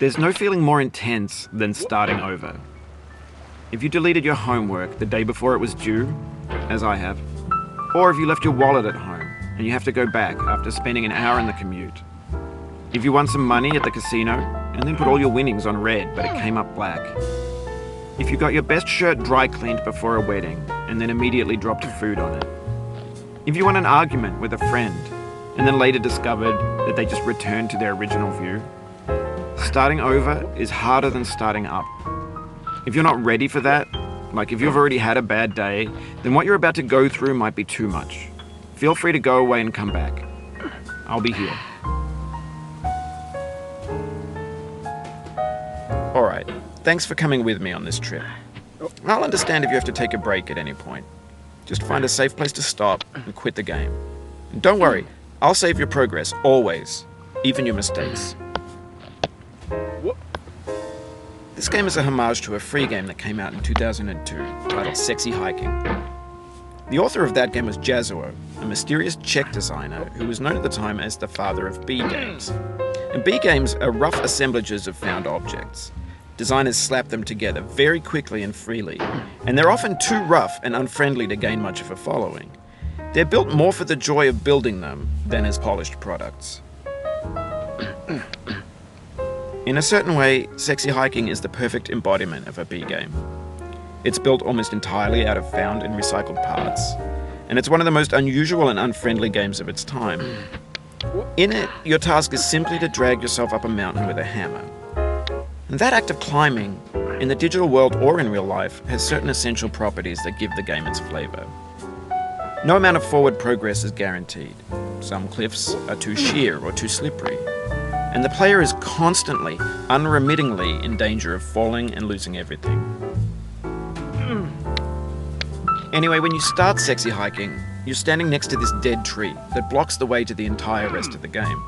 There's no feeling more intense than starting over. If you deleted your homework the day before it was due, as I have, or if you left your wallet at home and you have to go back after spending an hour in the commute. If you won some money at the casino and then put all your winnings on red but it came up black. If you got your best shirt dry cleaned before a wedding and then immediately dropped food on it. If you won an argument with a friend and then later discovered that they just returned to their original view. Starting over is harder than starting up. If you're not ready for that, like if you've already had a bad day, then what you're about to go through might be too much. Feel free to go away and come back. I'll be here. Alright, thanks for coming with me on this trip. I'll understand if you have to take a break at any point. Just find a safe place to stop and quit the game. And don't worry, I'll save your progress, always. Even your mistakes. This game is a homage to a free game that came out in 2002, titled Sexy Hiking. The author of that game was Jazzuo, a mysterious Czech designer who was known at the time as the father of B games. And B games are rough assemblages of found objects. Designers slap them together very quickly and freely, and they're often too rough and unfriendly to gain much of a following. They're built more for the joy of building them than as polished products. In a certain way, Sexy Hiking is the perfect embodiment of a B game. It's built almost entirely out of found and recycled parts, and it's one of the most unusual and unfriendly games of its time. In it, your task is simply to drag yourself up a mountain with a hammer. And that act of climbing, in the digital world or in real life, has certain essential properties that give the game its flavor. No amount of forward progress is guaranteed. Some cliffs are too sheer or too slippery. And the player is constantly, unremittingly in danger of falling and losing everything. Anyway, when you start Sexy Hiking, you're standing next to this dead tree that blocks the way to the entire rest of the game.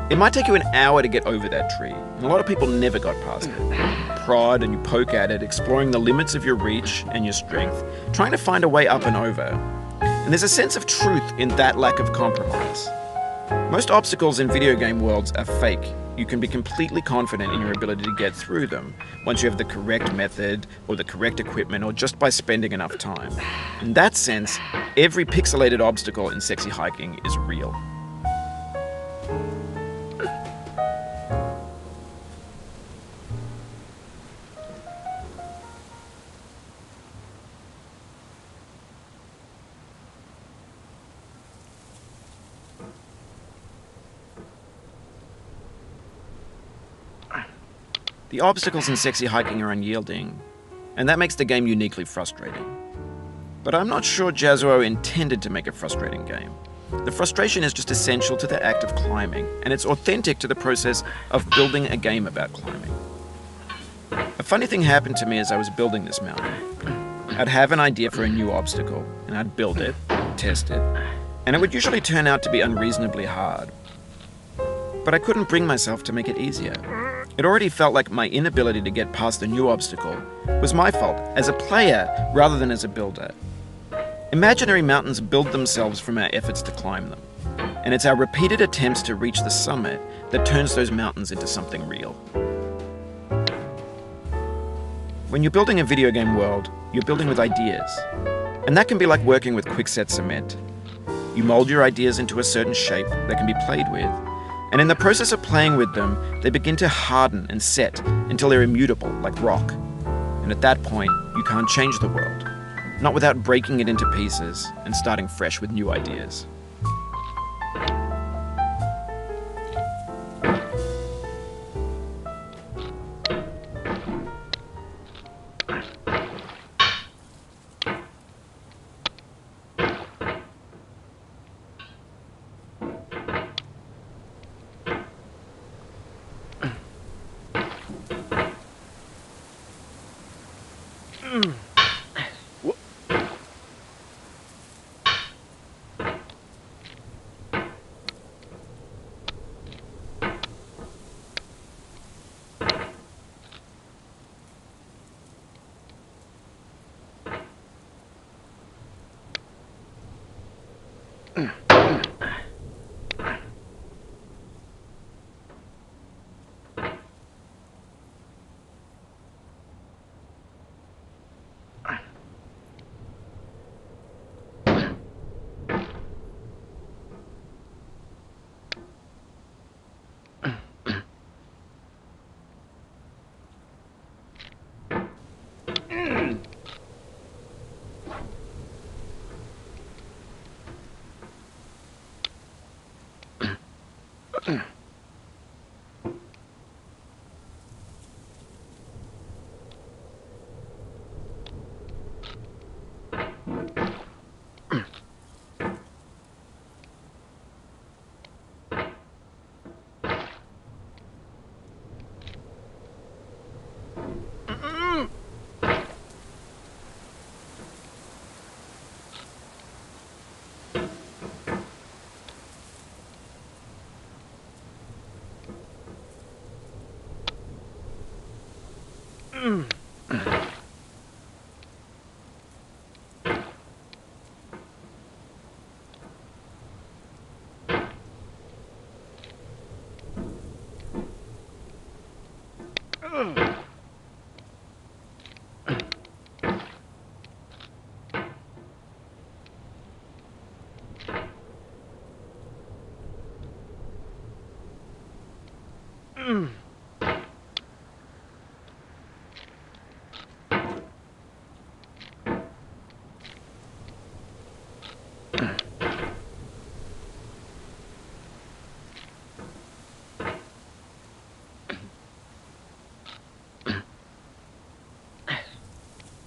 It might take you an hour to get over that tree, and a lot of people never got past it. Prod and you poke at it, exploring the limits of your reach and your strength, trying to find a way up and over. And there's a sense of truth in that lack of compromise. Most obstacles in video game worlds are fake. You can be completely confident in your ability to get through them once you have the correct method or the correct equipment or just by spending enough time. In that sense, every pixelated obstacle in Sexy Hiking is real. The obstacles in Sexy Hiking are unyielding, and that makes the game uniquely frustrating. But I'm not sure Jazzuo intended to make a frustrating game. The frustration is just essential to the act of climbing, and it's authentic to the process of building a game about climbing. A funny thing happened to me as I was building this mountain. I'd have an idea for a new obstacle, and I'd build it, test it, and it would usually turn out to be unreasonably hard. But I couldn't bring myself to make it easier. It already felt like my inability to get past the new obstacle was my fault as a player rather than as a builder. Imaginary mountains build themselves from our efforts to climb them, and it's our repeated attempts to reach the summit that turns those mountains into something real. When you're building a video game world, you're building with ideas, and that can be like working with quickset cement. You mold your ideas into a certain shape that can be played with, and in the process of playing with them, they begin to harden and set until they're immutable, like rock. And at that point, you can't change the world, not without breaking it into pieces and starting fresh with new ideas.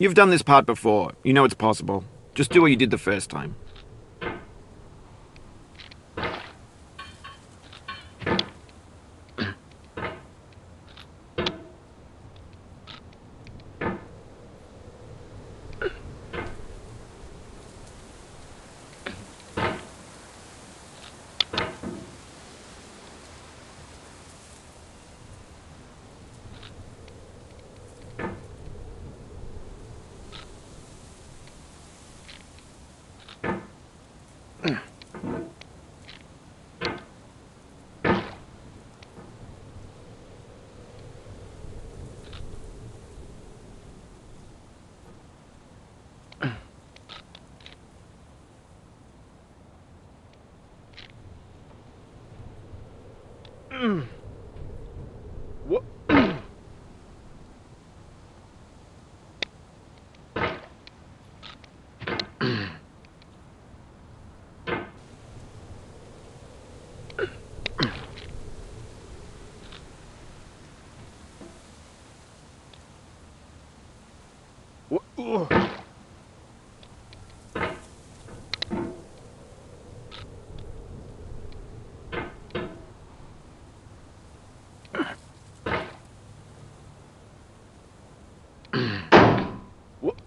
You've done this part before. You know it's possible. Just do what you did the first time. What?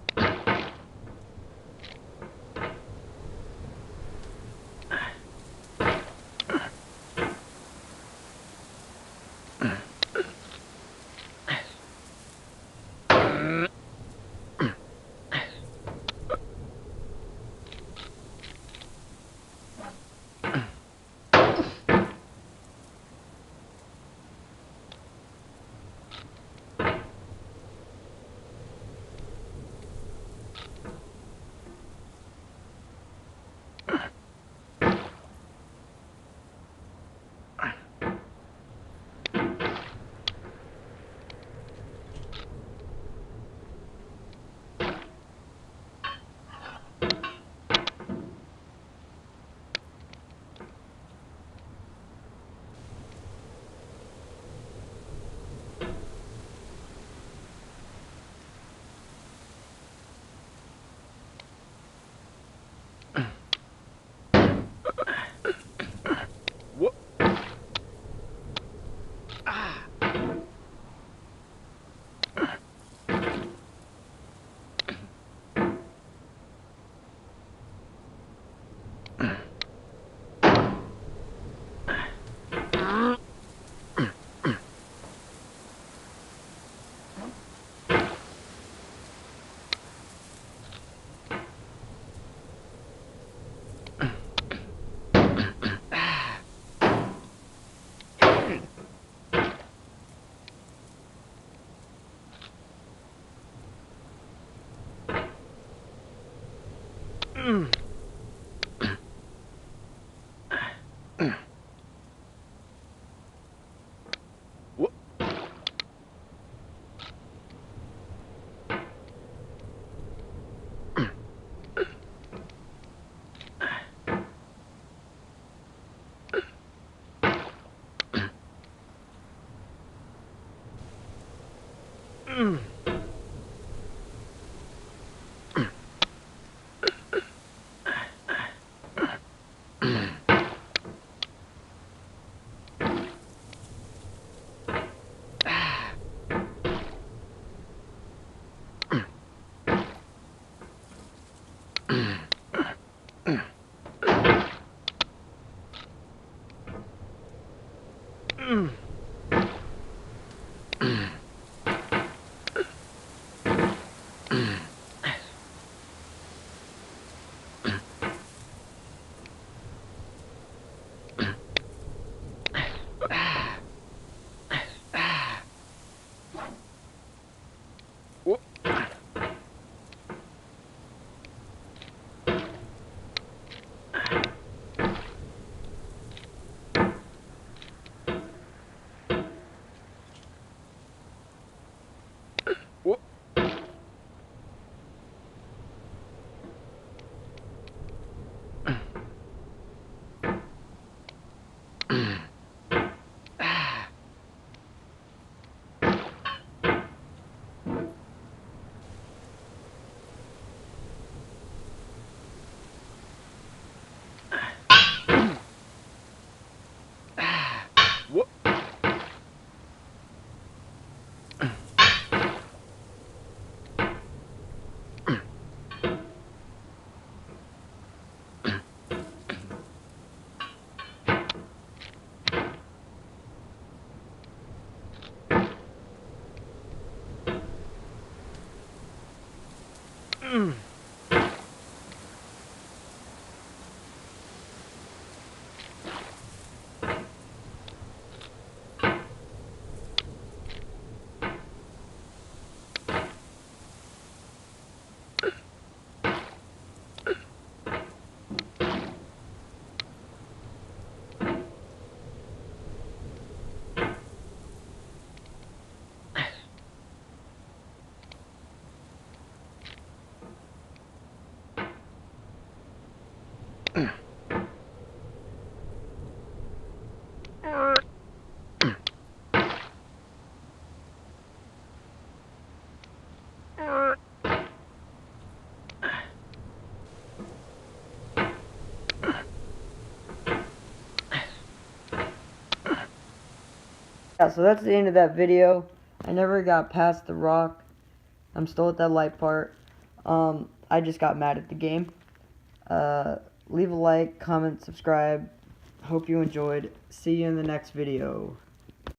Yeah, so that's the end of that video. I never got past the rock. I'm still at that light part. I just got mad at the game. Leave a like, comment, subscribe. Hope you enjoyed. See you in the next video.